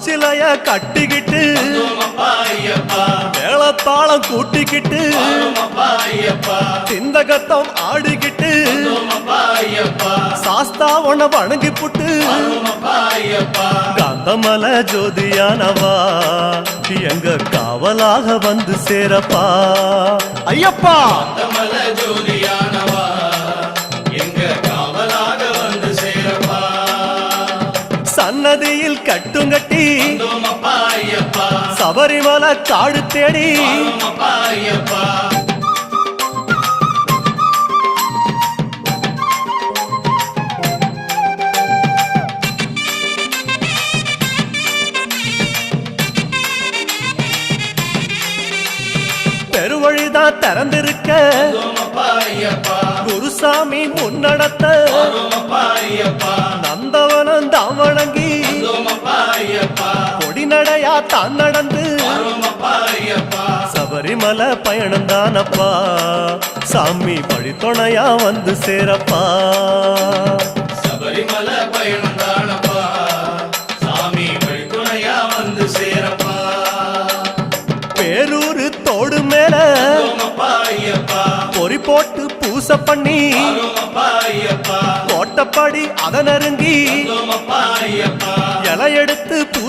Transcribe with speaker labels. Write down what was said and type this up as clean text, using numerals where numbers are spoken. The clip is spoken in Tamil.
Speaker 1: பச்சிலைய கட்டிக்கிட்டு மேளத்தாளம் கூட்டிக்கிட்டு சிந்தகத்தம் ஆடிக்கிட்டு சாஸ்தா உன வணங்கி புட்டு காந்தமல ஜோதியானவா எங்க காவலாக வந்து சேரப்பா ஐயப்பா ஜோதியானவா எங்க காவலாக வந்து சேரப்பா சன்னதியில் கட்டுங்கட்டி சபரிமலை காடு தேடி பெருவழிதான் திறந்திருக்க குருசாமி முன்னடத்த நந்தவனம் தான் வணங்கி கொடிநடையா தான் நடந்து சபரிமலை பயணம் தானப்பா சாமி பழித்துணையா வந்து சேரப்பா சபரிமலை பயணம் தானப்பா சாமி பழித்துணையா வந்து சேரப்பா பேரூரு தோடு மேல பொறி போட்டு பூச பண்ணி கோட்டப்படி அத நெருங்கி இலை எடுத்து பூச